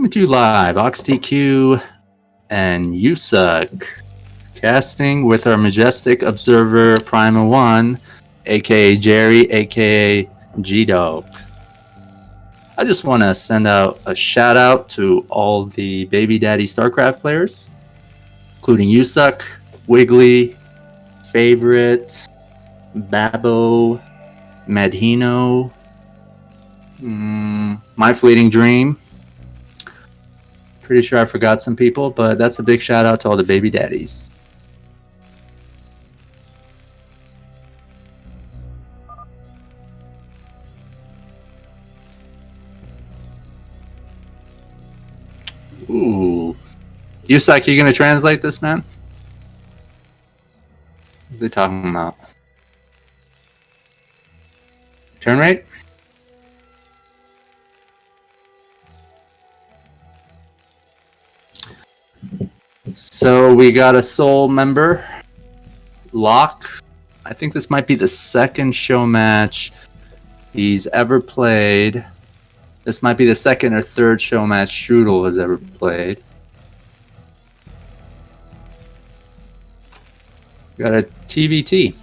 Coming to you live, OxTQ and USUC, casting with our majestic observer Prima 1, aka Jerry, aka G-Dog. I just want to send out a shout out to all the Baby Daddy StarCraft players, including USUC, Wiggly, Favorite, Babo, Madhino, My Fleeting Dream. Pretty sure I forgot some people, but that's a big shout out to all the baby daddies. Ooh. Yusak, you gonna translate this, man? What are they talking about? Turn rate? So we got a soul member, Locke. I think this might be the second show match he's ever played. This might be the second or third show match Strudel has ever played. We got a TVT.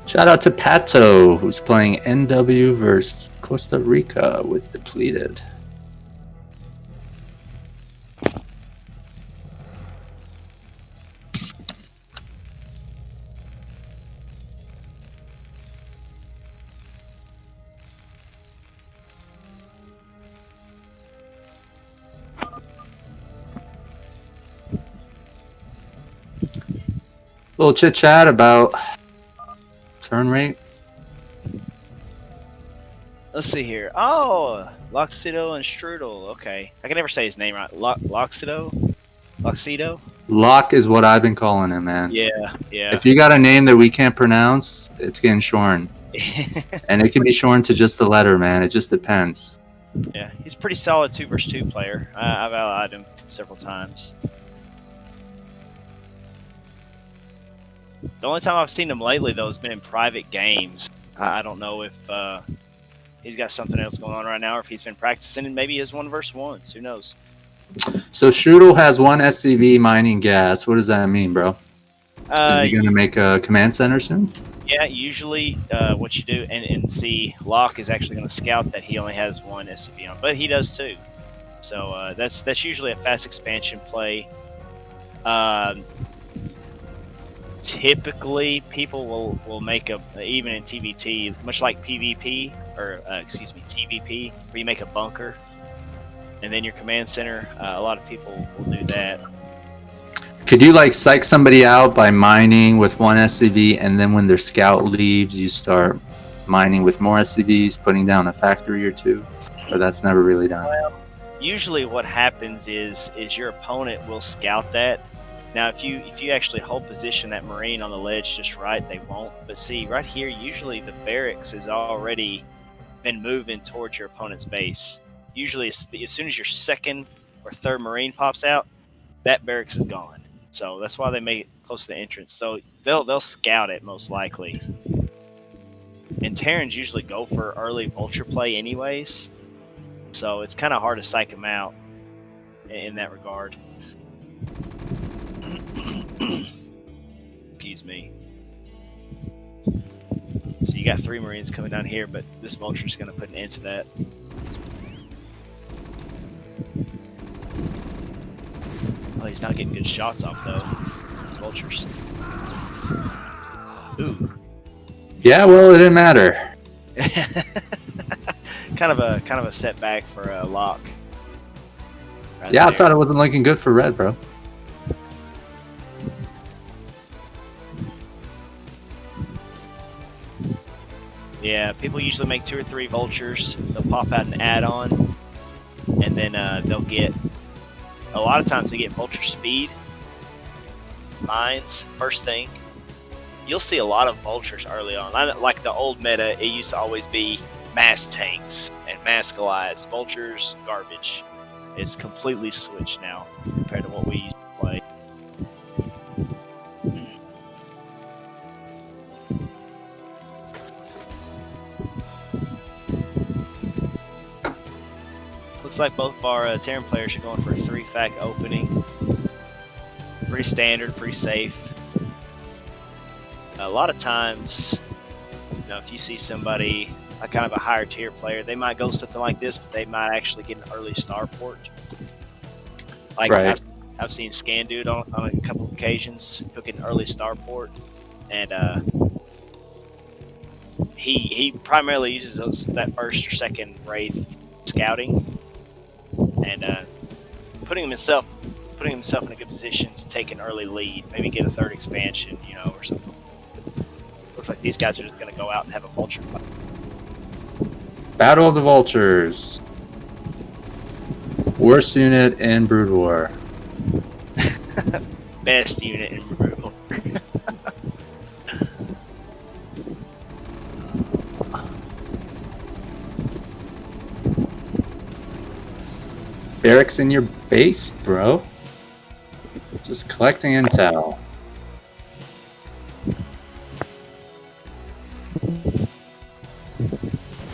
Shout out to Pato, who's playing NW versus Costa Rica with Depleted. Little chit chat about turn rate. Let's see here. Oh, Loxido and Strudel. Okay. I can never say his name right. Loxido? Loxido? Locke is what I've been calling him, man. Yeah. If you got a name that we can't pronounce, it's getting shorn. And it can be shorn to just a letter, man. It just depends. Yeah, he's a pretty solid 2 versus 2 player. I've allied him several times. The only time I've seen him lately, though, has been in private games. I don't know if he's got something else going on right now, or if he's been practicing and maybe his 1 versus 1s. Who knows? So Strudel has 1 SCV mining gas. What does that mean, bro? Is he going to make a command center soon? Yeah, usually what you do, and see, Locke is actually going to scout that he only has 1 SCV on, but he does too. So that's usually a fast expansion play. Typically, people will make even in TVT, much like PvP, or TVP, where you make a bunker, and then your command center. A lot of people will do that. Could you like psych somebody out by mining with 1 SCV, and then when their scout leaves, you start mining with more SCVs, putting down a factory or 2? Or that's never really done? Well, usually what happens is your opponent will scout that. Now, if you actually hold position that Marine on the ledge just right, they won't. But see, right here, usually the barracks has already been moving towards your opponent's base. Usually, as soon as your 2nd or 3rd Marine pops out, that barracks is gone. So that's why they make it close to the entrance. So they'll scout it most likely. And Terrans usually go for early vulture play anyways. So it's kind of hard to psych them out in that regard. Excuse me. So you got 3 Marines coming down here, but this vulture's going to put an end to that. Well, he's not getting good shots off though. These vultures. Ooh. Yeah, well, it didn't matter. kind of a setback for Locke. Right yeah, there. I thought it wasn't looking good for red, bro. Yeah, people usually make 2 or 3 vultures. They'll pop out an add-on, and then they'll get. A lot of times they get vulture speed, mines first thing. You'll see a lot of vultures early on. Like the old meta, it used to always be mass tanks and mass Goliaths. Vultures, garbage. It's completely switched now compared to what we used to play. Looks like both of our Terran players are going for a 3-fac opening. Pretty standard, pretty safe. A lot of times, if you see somebody, a kind of a higher tier player, they might go something like this, but they might actually get an early starport. Like right. I've seen Scan Dude on a couple of occasions. He'll get an early starport, and he primarily uses that first or second Wraith scouting, and putting himself in a good position to take an early lead, maybe get a third expansion, or something. Looks like these guys are just going to go out and have a vulture fight. Battle of the Vultures. Worst unit in Brood War. Best unit in Brood War. Barracks in your base, bro. Just collecting intel.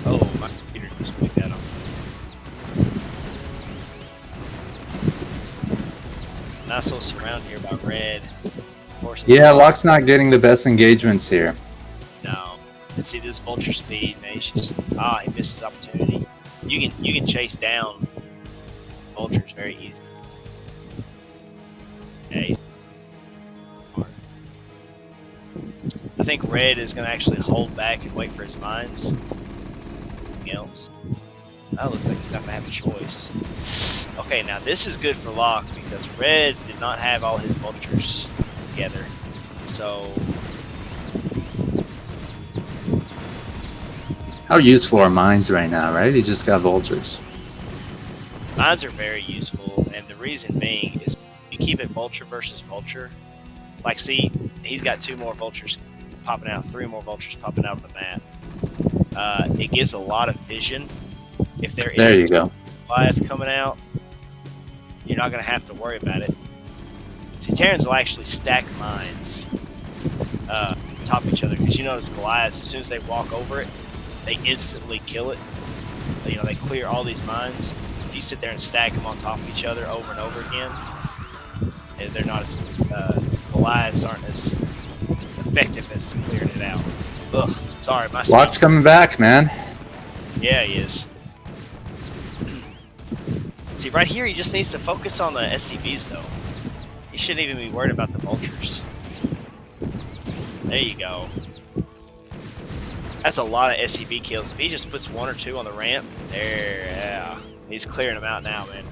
Oh, my computer just picked that up. Nice little surround here by red. Yeah, Locke's not getting the best engagements here. No. And see this vulture speed, man. He missed his opportunity. You can chase down vultures very easy. Okay. I think red is going to actually hold back and wait for his mines. Anything else? That looks like he's not going to have a choice. Okay, now this is good for Locke because red did not have all his vultures together. So How useful are mines right now, right? He's just got vultures. mines are very useful, and the reason being is you keep it vulture versus vulture. Like, see, he's got 2 more vultures popping out, 3 more vultures popping out of the map. It gives a lot of vision. If there you go. Goliath coming out, you're not going to have to worry about it. See, Terrans will actually stack mines top each other because you notice Goliaths, as soon as they walk over it, they instantly kill it. They clear all these mines. If you sit there and stack them on top of each other over and over again, and they're not as Goliaths aren't as effective as clearing it out. Ugh, sorry, my Locke's coming back, man. Yeah, he is. See, right here, he just needs to focus on the SCVs, though. He shouldn't even be worried about the vultures. There you go. That's a lot of SCV kills. If he just puts 1 or 2 on the ramp, yeah. He's clearing them out now, man.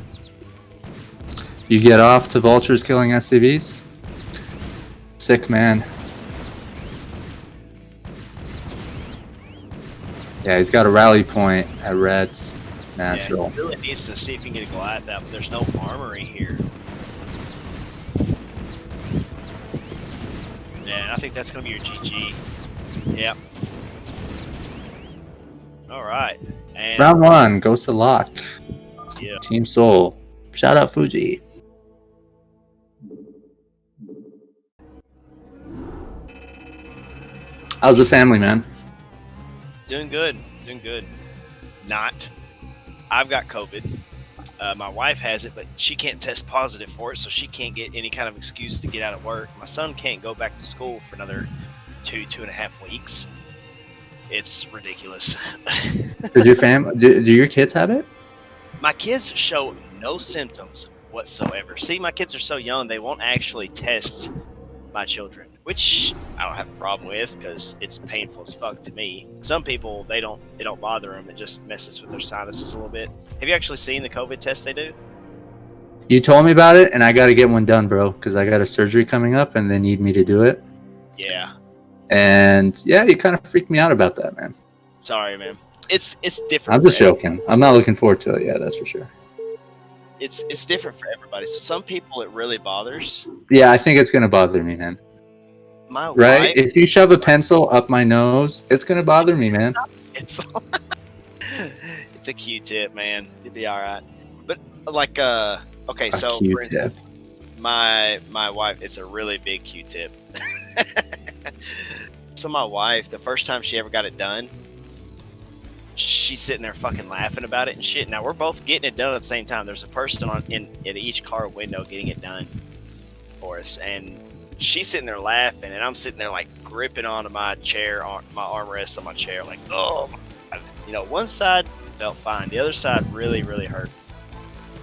You get off to vultures killing SCVs? Sick, man. Yeah, he's got a rally point at Reds. Natural. Yeah, he really needs to see if he can get a Goliath out, but there's no armory here. Yeah, and I think that's going to be your GG. Yep. All right. And Round 1 goes to Locke. Yeah. Team Soul. Shout out Fuji. How's the family, man? Doing good. Doing good. Not. I've got COVID. My wife has it, but she can't test positive for it, so she can't get any kind of excuse to get out of work. My son can't go back to school for another 2.5 weeks. It's ridiculous. Did your do your kids have it? My kids show no symptoms whatsoever. See, my kids are so young, they won't actually test my children, which I don't have a problem with because it's painful as fuck to me. Some people, they don't bother them. It just messes with their sinuses a little bit. Have you actually seen the COVID test they do? You told me about it, and I got to get one done, bro, because I got a surgery coming up, and they need me to do it. Yeah. And yeah, you kind of freaked me out about that, man. Sorry, man. It's different. I'm just joking. I'm not looking forward to it. Yeah, that's for sure. It's different for everybody. So some people it really bothers. Yeah, I think it's gonna bother me, man. My right? wife, If you shove a pencil up my nose, it's gonna bother me, man. it's a Q-tip, man. You'll be all right. But like, okay, A so for Q-tip. instance, my wife, it's a really big Q-tip. So my wife, the first time she ever got it done, she's sitting there fucking laughing about it and shit. Now we're both getting it done at the same time. There's a person in each car window getting it done for us, and she's sitting there laughing, and I'm sitting there like gripping onto my chair, my armrest on my chair, like, oh my God. You know, one side felt fine, the other side really, really hurt.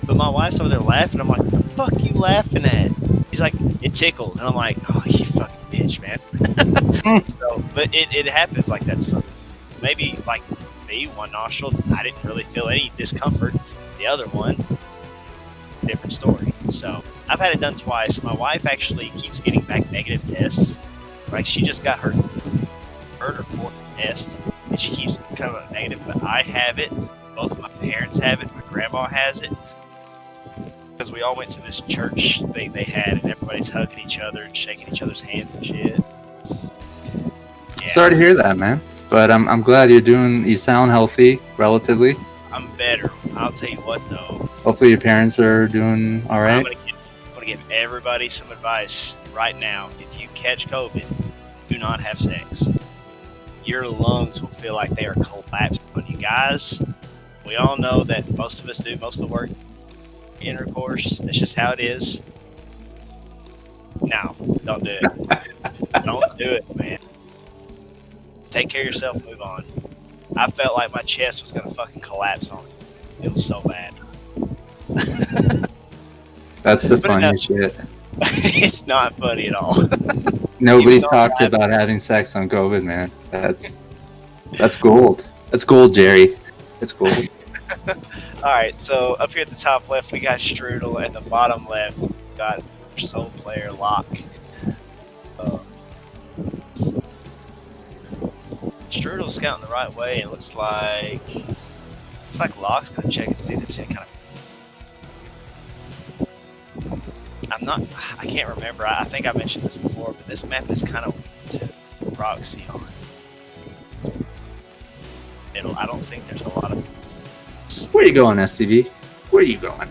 But my wife's over there laughing. I'm like, what the fuck you laughing at? He's like, it tickled, and I'm like, oh, you fucking bitch, man. So, but it happens like that. So maybe like me, one nostril, I didn't really feel any discomfort. The other one, different story. So I've had it done twice. My wife actually keeps getting back negative tests. Like she just got her third or fourth test, and she keeps coming up negative. But I have it. Both of my parents have it. My grandma has it. Because we all went to this church thing they had, and everybody's hugging each other and shaking each other's hands and shit. Yeah. Sorry to hear that, man. But I'm glad you sound healthy, relatively. I'm better. I'll tell you what, though. Hopefully your parents are doing all right. I'm gonna give everybody some advice right now. If you catch COVID, do not have sex. Your lungs will feel like they are collapsing on you guys. We all know that most of us do most of the work. Intercourse. That's just how it is. No, don't do it. Don't do it, man. Take care of yourself. Move on. I felt like my chest was gonna fucking collapse on me. It was so bad. That's the But funny shit. It's not funny at all. Nobody's talked about having sex on COVID, man. That's gold. That's gold, Jerry. It's gold. Alright, so up here at the top left, we got Strudel, and the bottom left, we got Soul Player Lock. Strudel's scouting the right way, and it looks like Locke's gonna check and see if there's any kind of. I can't remember. I think I mentioned this before, but this map is kind of to proxy on. I don't think there's a lot of. Where are you going, SCV? Where are you going?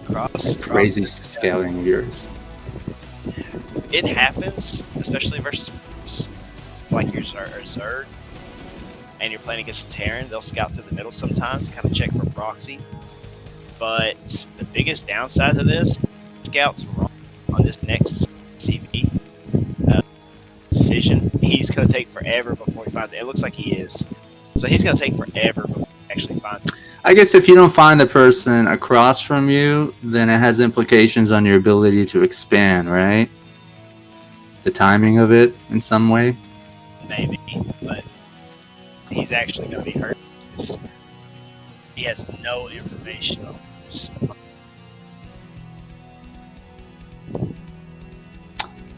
Cross. Crazy scaling of yours. It happens, especially versus like your Zerg, and you're playing against a Terran. They'll scout through the middle sometimes, kind of check for proxy. But the biggest downside to this, scouts wrong on this next CV decision. He's going to take forever before he finds it. It looks like he is. So he's going to take forever before he actually finds it. I guess if you don't find the person across from you, then it has implications on your ability to expand, right? The timing of it in some way. Maybe, but he's actually going to be hurt. He has no information on this.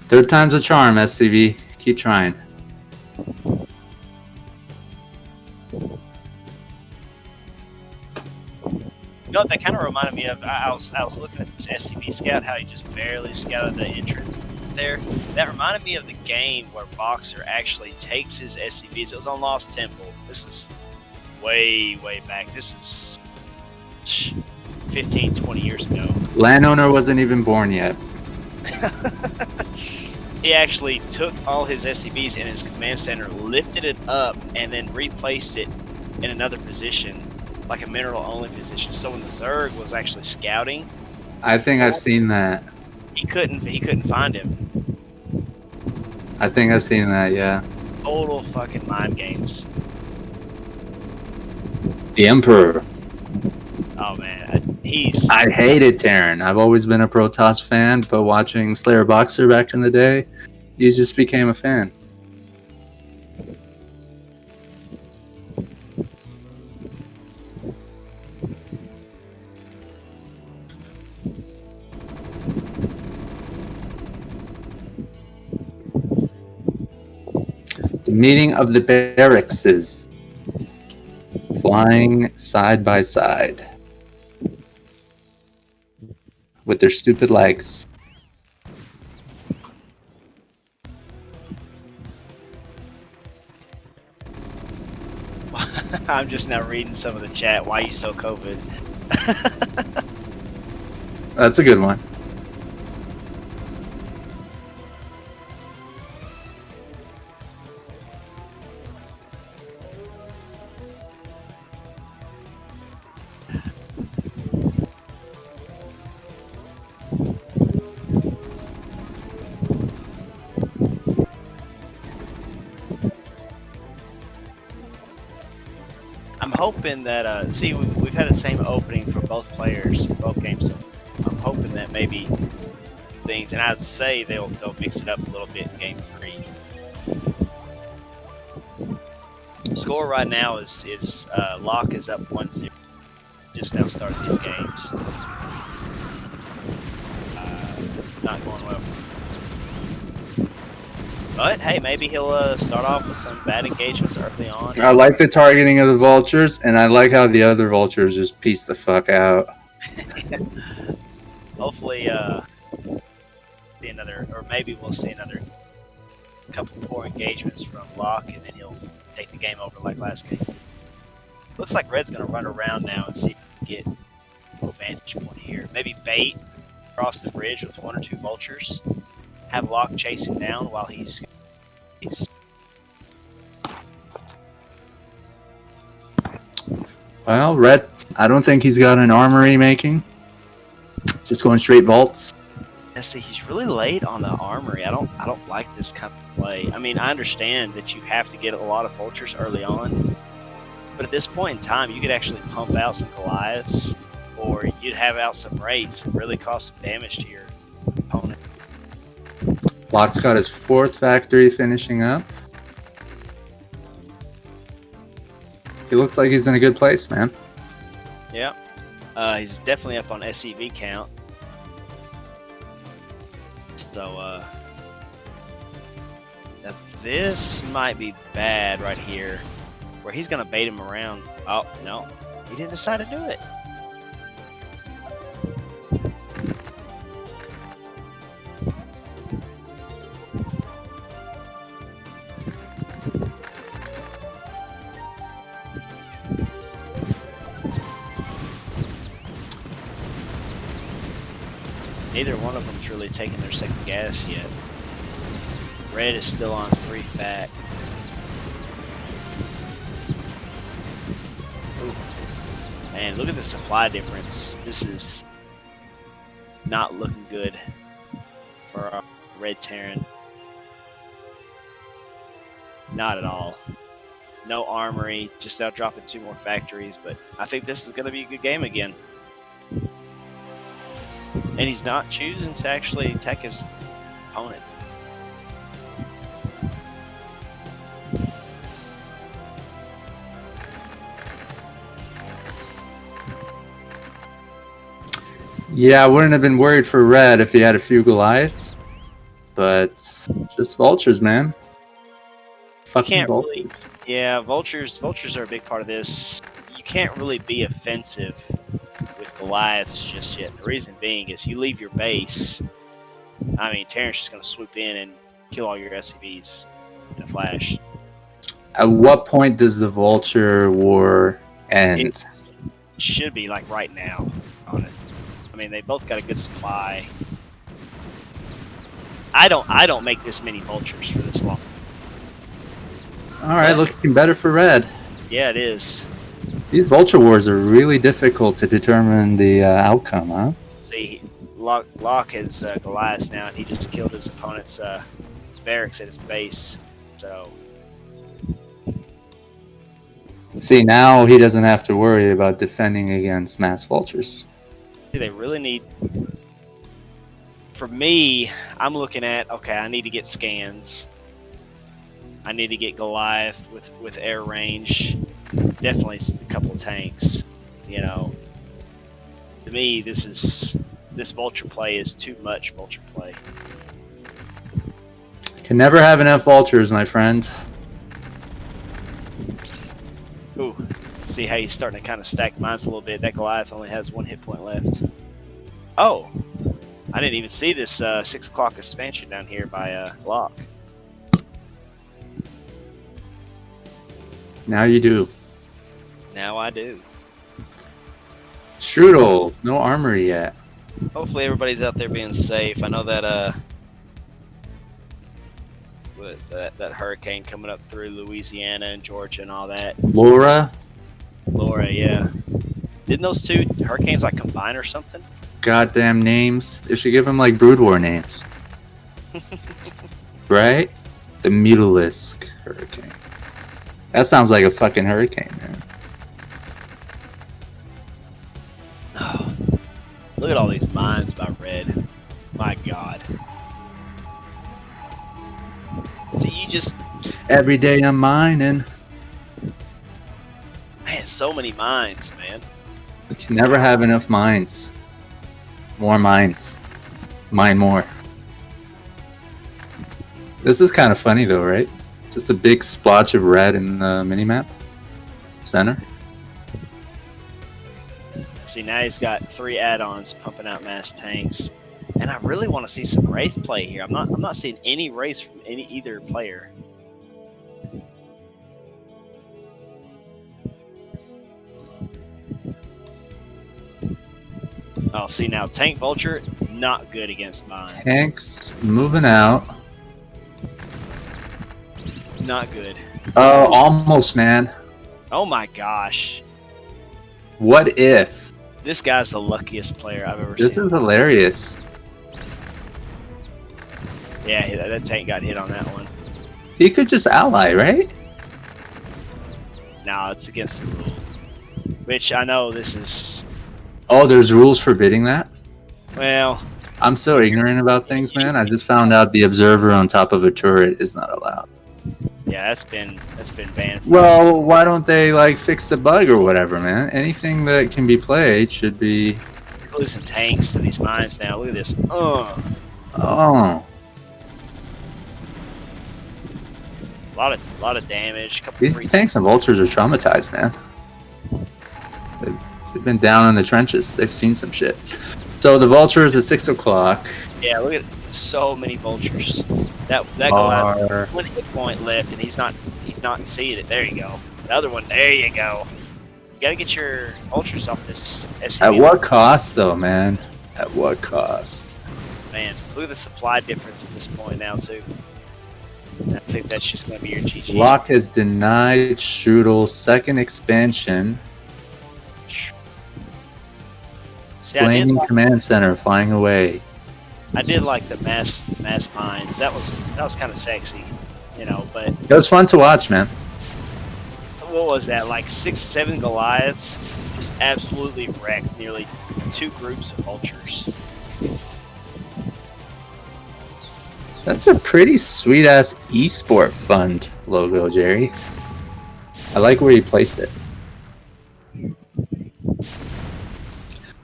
Third time's a charm, SCV. Keep trying. You know what that kind of reminded me of? I was looking at this SCV scout, how he just barely scouted the entrance there. That reminded me of the game where Boxer actually takes his SCVs. It was on Lost Temple. This is way back. This is 15, 20 years ago. Landowner wasn't even born yet. He actually took all his SCVs in his command center, lifted it up, and then replaced it in another position, like a mineral-only position. So when the Zerg was actually scouting, I think I've seen that. he couldn't find him. I think I've seen that, yeah. Total fucking mind games. The Emperor. Oh man, I hated Terran. I've always been a Protoss fan, but watching Slayer Boxer back in the day, you just became a fan. The meeting of the barracks is flying side by side with their stupid legs. I'm just now reading some of the chat. Why you so COVID? That's a good one. I'm hoping that see we've had the same opening for both players, both games. So I'm hoping that maybe things, and I'd say they'll mix it up a little bit in game 3. Score right now is Locke is up 1-0. Just now started these games. Not going well. But hey, maybe he'll start off with some bad engagements early on. I like the targeting of the vultures, and I like how the other vultures just piece the fuck out. Hopefully, see another, or maybe we'll see another couple poor engagements from Locke, and then he'll take the game over like last game. Looks like Red's going to run around now and see if he can get a vantage point here. Maybe bait across the bridge with 1 or 2 vultures. Have Locke chase him down while he's. Well, Red, I don't think he's got an armory making. Just going straight vaults. Yeah, see, he's really late on the armory. I don't like this kind of play. I mean, I understand that you have to get a lot of vultures early on, but at this point in time, you could actually pump out some Goliaths, or you'd have out some Wraiths and really cause some damage to your opponent. Locke's got his 4th factory finishing up. He looks like he's in a good place, man. Yeah. He's definitely up on SCV count. So, this might be bad right here, where he's going to bait him around. Oh, no. He didn't decide to do it. Neither one of them's really taken their second gas yet. Red is still on 3 fact. Ooh. Man, look at the supply difference. This is not looking good for Red Terran. Not at all. No armory, just out dropping 2 more factories, but I think this is going to be a good game again. And he's not choosing to actually attack his opponent. Yeah, I wouldn't have been worried for Red if he had a few Goliaths. But just vultures, man. Fucking vultures. Really, yeah, vultures are a big part of this. You can't really be offensive with Goliaths just yet. The reason being is you leave your base. I mean, Terran's just going to swoop in and kill all your SCVs in a flash. At what point does the vulture war end? It should be like right now on it. I mean, they both got a good supply. I don't make this many vultures for this long. All right, looking better for Red. Yeah, it is. These vulture wars are really difficult to determine the outcome, huh? See, Locke has Goliath now, and he just killed his opponent's barracks at his base. So, see, now he doesn't have to worry about defending against mass vultures. see, they really need. For me, I'm looking at, okay, I need to get scans. I need to get Goliath with air range. Definitely a couple of tanks. You know, to me, this vulture play is too much vulture play. Can never have enough vultures, my friend. Ooh, see how he's starting to kind of stack mines a little bit. That Goliath only has 1 hit point left. Oh, I didn't even see this 6 o'clock expansion down here by Locke. Now you do. Now I do. Strudel, no armory yet. Hopefully everybody's out there being safe. I know that that hurricane coming up through Louisiana and Georgia and all that. Laura, Yeah. Didn't those two hurricanes like combine or something? goddamn names. They should give him like Brood War names. Right? The Mutalisk hurricane. That sounds like a fucking hurricane, man. Oh, look at all these mines by Red. My God. See, you just... Every day I'm mining. Man, so many mines, man. We can never have enough mines. More mines. Mine more. This is kind of funny though, right? Just a big splotch of red in the minimap. Center. See, now he's got 3 add-ons pumping out mass tanks. And I really want to see some Wraith play here. I'm not seeing any Wraiths from either player. Oh, see now, Tank Vulture, not good against mine. Tanks moving out. Not good. Oh, almost, man. Oh my gosh. What if? This guy's the luckiest player I've ever This seen. is hilarious. Yeah, that tank got hit on that one. He could just ally, right? No, it's against the rule. Which I know this is... Oh, there's rules forbidding that? Well... I'm so ignorant about things, man. I just found out the observer on top of a turret is not allowed. Yeah, that's been banned. Well, why don't they like fix the bug or whatever, man? Anything that can be played should be. He's losing tanks to these mines now. Look at this. Oh. A lot of damage. These tanks and vultures are traumatized, man. They've been down in the trenches. They've seen some shit. So the vulture is at 6 o'clock. Yeah, look at so many vultures. That go out 1 hit point left, and he's not seeing it. There you go. The other one. There you go. You gotta get your vultures off this. SCP. At what cost, though, man? At what cost? Man, look at the supply difference at this point now too. I think that's just gonna be your GG. Locke has denied Strudel's second expansion. See, Flaming command center flying away. I did like the mass mines. That was kind of sexy, you know. But It was fun to watch, man. what was that? Like 6, 7 Goliaths just absolutely wrecked nearly 2 groups of vultures. That's a pretty sweet ass esport fund logo, Jerry. I like where you placed it.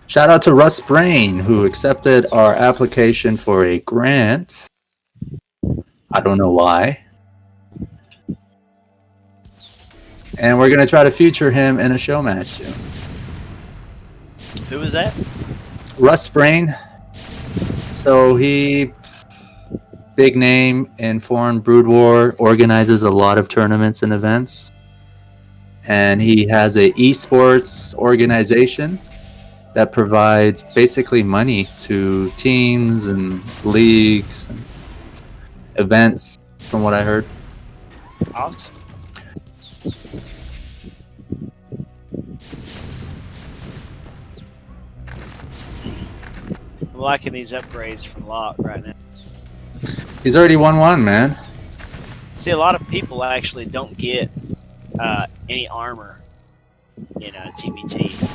Shout out to Russ Brain, who accepted our application for a grant. I don't know why. And we're going to try to feature him in a show match soon. Who was that? Russ Brain. So he, big name in foreign Brood War, organizes a lot of tournaments and events. And he has a esports organization that provides basically money to teams and leagues and events, from what I heard. Awesome. I'm liking these upgrades from Locke right now. He's already won one, man. See, a lot of people actually don't get any armor in TBT.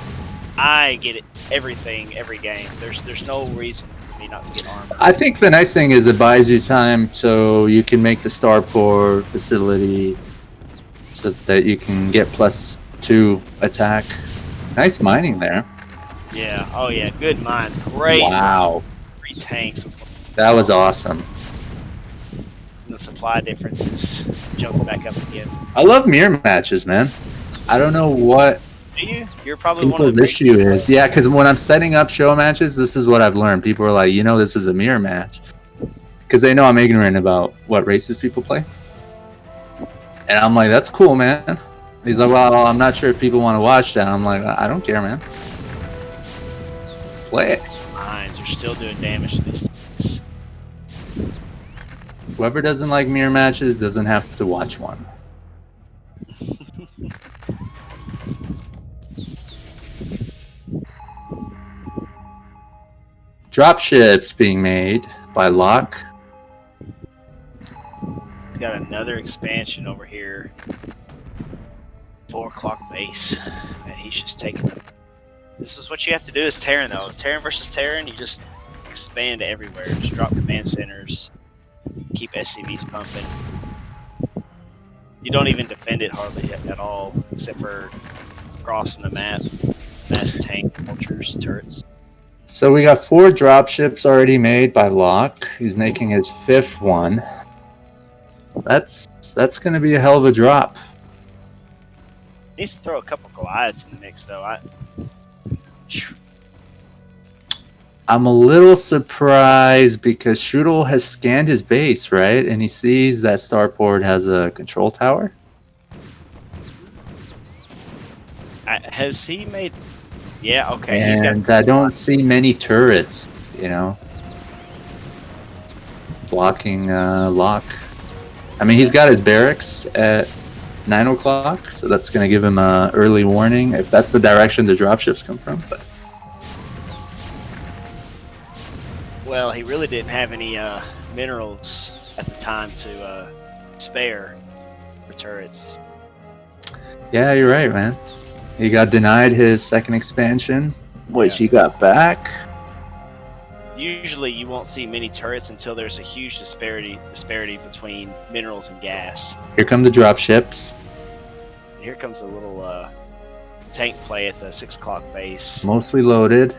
I get it, everything, every game. There's no reason for me not to get armor. I think the nice thing is it buys you time so you can make the starport facility so that you can get +2 attack. Nice mining there. Yeah, oh yeah, good mines. Great. Wow. 3 tanks. That was awesome. And the supply differences jumping back up again. I love mirror matches, man. I don't know what Do you? You're probably one of people's the issue is. Yeah, because when I'm setting up show matches, this is what I've learned. People are like, this is a mirror match. Because they know I'm ignorant about what races people play. And I'm like, that's cool, man. He's like, well, I'm not sure if people want to watch that. I'm like, I don't care, man. Play it. Mines are still doing damage to these things. Whoever doesn't like mirror matches doesn't have to watch one. Dropships being made by Locke. Got another expansion over here. 4 o'clock base. Man, he's just taking them. This is what you have to do as Terran, though. Terran versus Terran, you just expand everywhere. Just drop command centers. Keep SCVs pumping. You don't even defend it hardly at all, except for crossing the map. Mass tank, vultures, turrets. So we got 4 dropships already made by Locke. He's making his 5th one. That's going to be a hell of a drop. Needs to throw a couple Goliaths in the mix, though. I'm a little surprised because Strudel has scanned his base, right? And he sees that Starport has a control tower. Has he made... Yeah, okay. And I don't see many turrets, you know, blocking Locke. I mean, he's got his barracks at 9 o'clock, so that's going to give him an early warning if that's the direction the dropships come from. But well, he really didn't have any minerals at the time to spare for turrets. yeah, you're right, man. He got denied his 2nd expansion, which he got back. Usually, you won't see many turrets until there's a huge disparity between minerals and gas. Here come the dropships. Here comes a little tank play at the 6 o'clock base. Mostly loaded.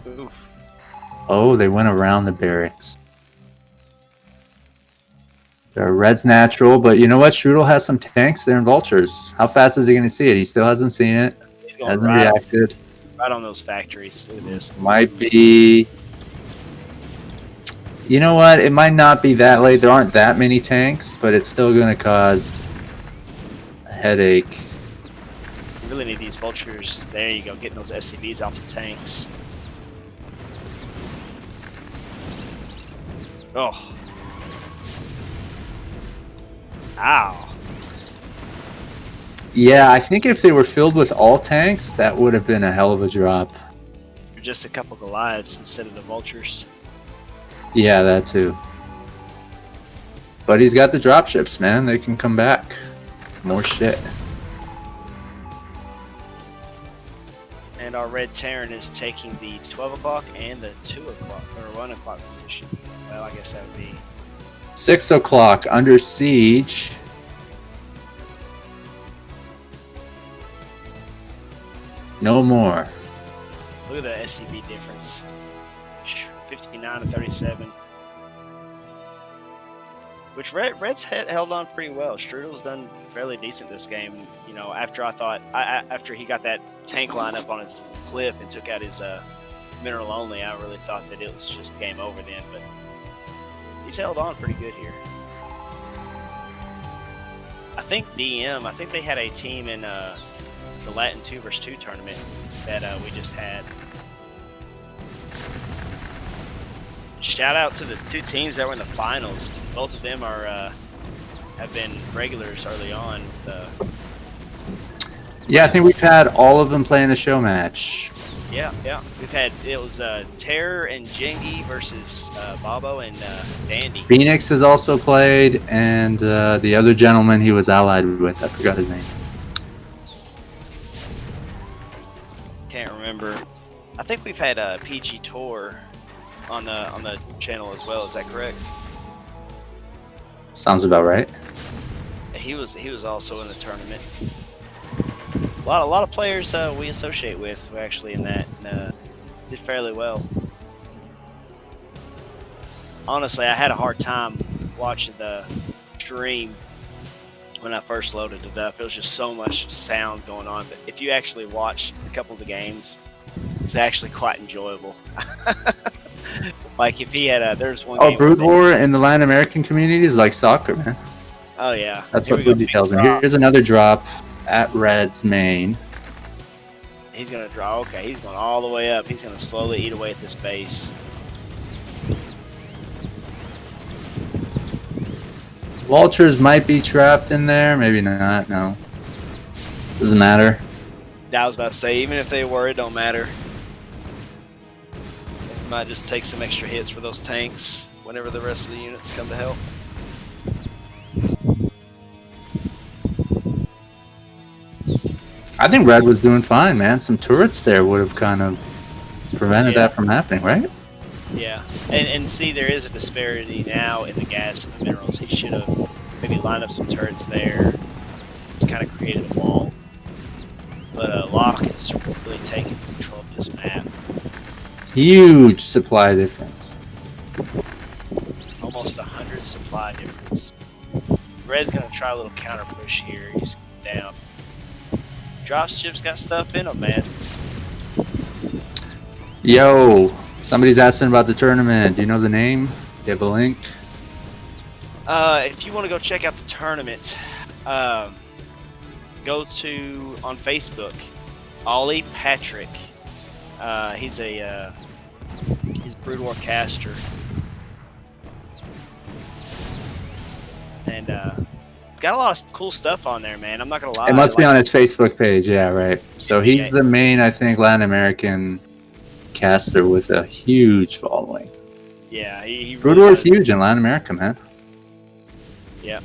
Oof. Oh, they went around the barracks. Red's natural, but you know what? Strudel has some tanks there and vultures. How fast is he going to see it? He still hasn't seen it. He's going Hasn't reacted. Right on those factories. Look at this. Might be... You know what? It might not be that late. There aren't that many tanks, but it's still going to cause a headache. You really need these vultures. There you go, getting those SCVs off the tanks. Oh. Ow. Yeah, I think if they were filled with all tanks, that would have been a hell of a drop. Or just a couple Goliaths instead of the vultures. Yeah, that too. But he's got the dropships, man. They can come back. More shit. And our red Terran is taking the 12 o'clock and the 2 o'clock, or 1 o'clock position. Well, I guess that would be... 6 o'clock, under siege. No more. Look at the SCV difference. 59 to 37. Which Red's held on pretty well. Strudel's done fairly decent this game. You know, after I thought, after he got that tank line up on his cliff and took out his mineral only, I really thought that it was just game over then. But he's held on pretty good here. I think they had a team in the Latin 2 vs 2 tournament that we just had. Shout out to the 2 teams that were in the finals. Both of them are have been regulars early on. Yeah, I think we've had all of them playing the show match. Yeah. We've had, it was Terror and Jengi versus Bobo and Dandy. Phoenix has also played, and the other gentleman he was allied with, I forgot his name. Can't remember. I think we've had PG Tour on the channel as well. Is that correct? Sounds about right. He was also in the tournament. A lot of players we associate with were actually in that and did fairly well. Honestly, I had a hard time watching the stream when I first loaded it up. It was just so much sound going on. But if you actually watch a couple of the games, it's actually quite enjoyable. Like if he had there's one. Oh, Brood War in the Latin American community is like soccer, man. Oh yeah, that's what Fuji tells me. Here's another drop at Red's main. He's gonna draw. Okay, he's going all the way up. He's gonna slowly eat away at this base. Vultures might be trapped in there. Maybe not. No. Doesn't matter. I was about to say, even if they were, it don't matter. Might just take some extra hits for those tanks whenever the rest of the units come to help. I think Red was doing fine, man. Some turrets there would have kind of prevented that from happening, right? Yeah, and see, there is a disparity now in the gas and the minerals. He should have maybe lined up some turrets there. Just kind of created a wall. But Locke is really taking control of this map. Huge supply difference. Almost 100 supply difference. Red's gonna try a little counter push here. He's down. Dropship's got stuff in him, man. Yo, somebody's asking about the tournament. Do you know the name? Do you have a link? If you want to go check out the tournament, go to on Facebook, Ollie Patrick. He's Brood War caster, and got a lot of cool stuff on there, man. I'm not gonna lie. It must be on his Facebook page. Yeah, right. So he's the main, I think, Latin American caster with a huge following. Yeah, he Brood War is huge in Latin America, man. Yeah.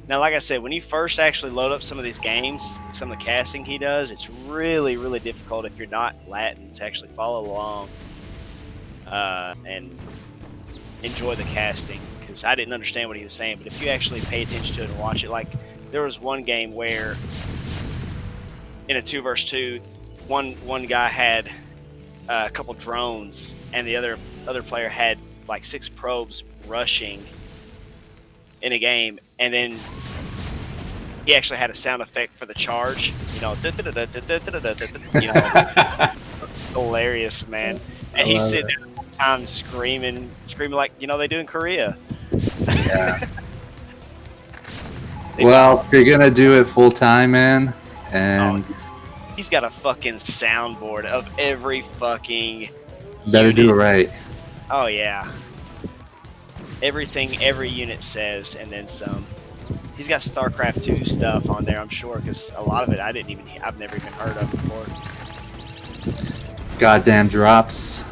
Now, like I said, when you first actually load up some of these games, some of the casting he does, it's really, really difficult if you're not Latin to actually follow along and enjoy the casting. Because I didn't understand what he was saying, but if you actually pay attention to it and watch it, like there was one game where in a 2 versus 2, one guy had a couple drones, and the other player had like 6 probes rushing in a game, and then he actually had a sound effect for the charge. You know, hilarious, man. And he's sitting there the whole time screaming like they do in Korea. Yeah. Well, if you're gonna do it full time, man, and he's got a fucking soundboard of every fucking better unit. Do it right. Oh yeah. Everything every unit says, and then some. He's got StarCraft 2 stuff on there, I'm sure, because a lot of it I've never even heard of before. Goddamn drops.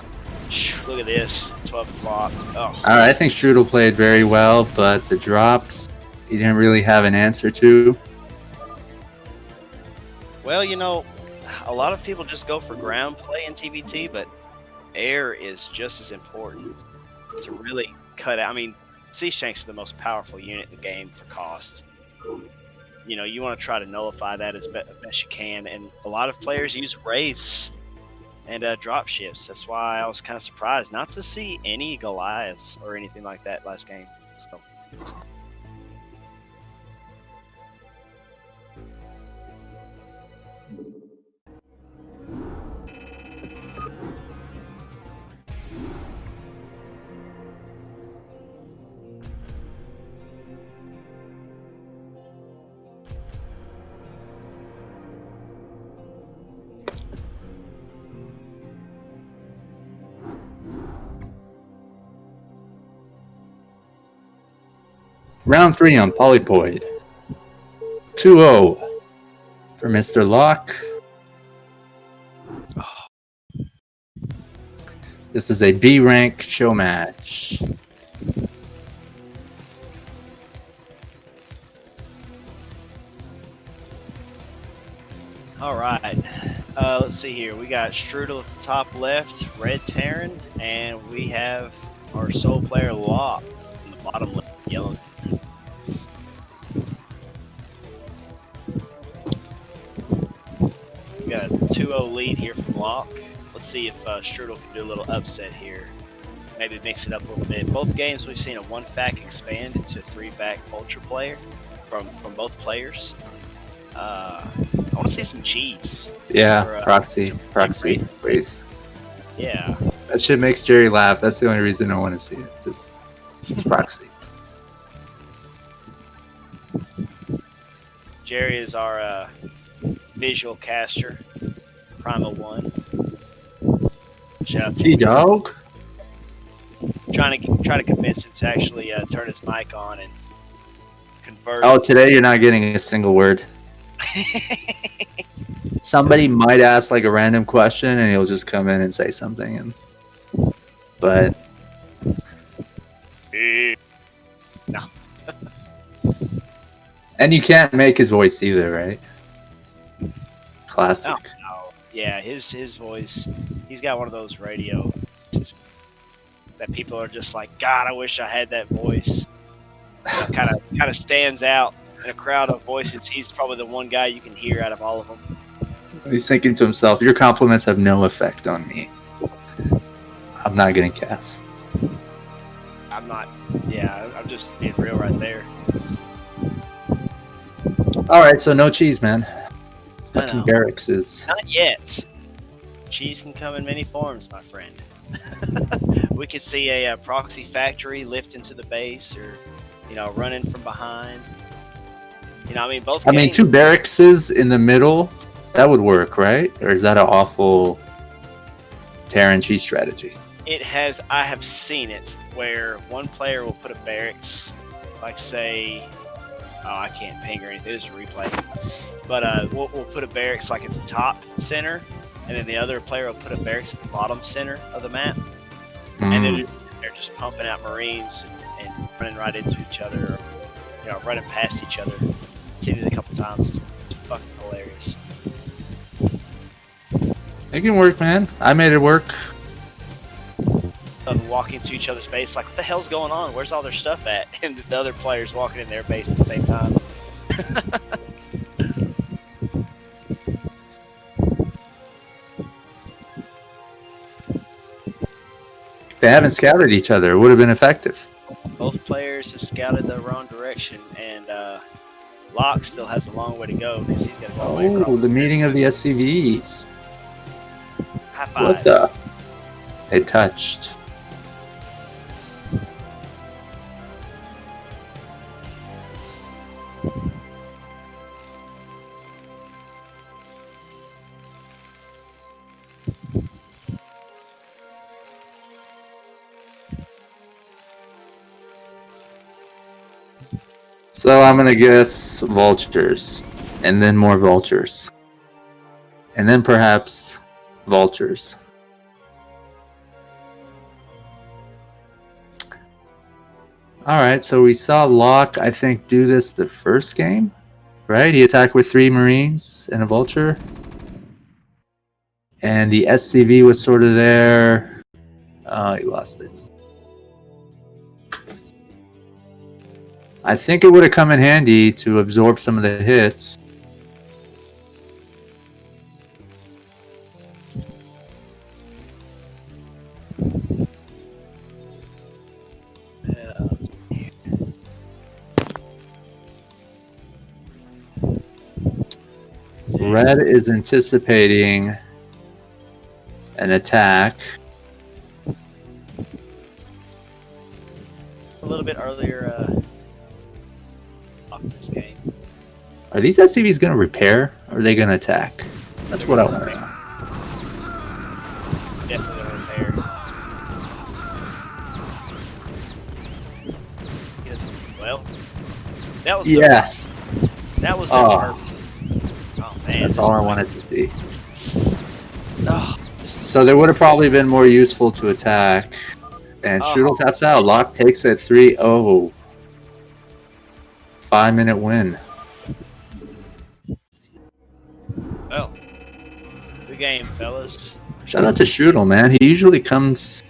Look at this, 12 o'clock. Oh. All right, I think Strudel played very well, but the drops he didn't really have an answer to. Well, a lot of people just go for ground play in TBT, but air is just as important to really cut out. I mean, Siege Tanks are the most powerful unit in the game for cost. You want to try to nullify that as best you can, and a lot of players use Wraiths and drop ships. That's why I was kind of surprised not to see any Goliaths or anything like that last game. So. Round 3 on Polypoid. 2-0 for Mr. Locke. This is a B rank show match. All right. Let's see here. We got Strudel at the top left, Red Terran, and we have our sole player Locke in the bottom left, yellow. We got a 2-0 lead here from Locke. Let's see if Strudel can do a little upset here. Maybe mix it up a little bit. Both games we've seen a 1-fac expand into a 3-back Vulture player from both players. I want to see some cheese. Yeah, or, proxy, please. Yeah. That shit makes Jerry laugh. That's the only reason I want to see it. Just proxy. Jerry is our visual caster. Primal 1. Shout out to G-Dog? try to convince him to actually turn his mic on and converse. Oh, today you're not getting a single word. Somebody might ask like a random question and he'll just come in and say something. But no. And you can't make his voice either, right? Classic. No. Yeah, his voice. He's got one of those radio that people are just like, God, I wish I had that voice. Kind of stands out in a crowd of voices. He's probably the one guy you can hear out of all of them. He's thinking to himself, your compliments have no effect on me. I'm not getting cast. I'm not. Yeah, I'm just being real right there. All right, so no cheese, man. Fucking barracks is... Not yet. Cheese can come in many forms, my friend. We could see a proxy factory lift into the base, or running from behind. I mean, both. I mean, 2 barracks in the middle, that would work, right? Or is that an awful Terran cheese strategy? It has. I have seen it where one player will put a barracks, like say, I can't ping or anything. This is a replay, but we'll put a barracks like at the top center, and then the other player will put a barracks at the bottom center of the map, and then they're just pumping out Marines and running right into each other, or running past each other. I've seen it a couple times. It's fucking hilarious. It can work, man. I made it work. Walking to each other's base, like, what the hell's going on? Where's all their stuff at? And the other players walking in their base at the same time. They haven't scouted each other. It would have been effective. Both players have scouted the wrong direction, and Locke still has a long way to go because he's got to go all the way across. The meeting of the SCVs. High five. What the? They touched. So I'm gonna guess vultures, and then more vultures, and then perhaps vultures. All right, so we saw Locke, I think, do this the first game, right? He attacked with 3 Marines and a vulture, and the SCV was sort of there. He lost it. I think it would have come in handy to absorb some of the hits. Red is anticipating an attack. A little bit earlier off this game. Are these SCVs going to repair, or are they going to attack? That's what I want to know. Definitely going to repair. Well, that was yes. That was the purpose. Oh man, that's all I wanted to see. Oh, so they would have probably been more useful to attack. And Strudel taps out. Locke takes it 3-0. 5-minute win. Well, good game, fellas. Shout out to Strudel, man. He usually comes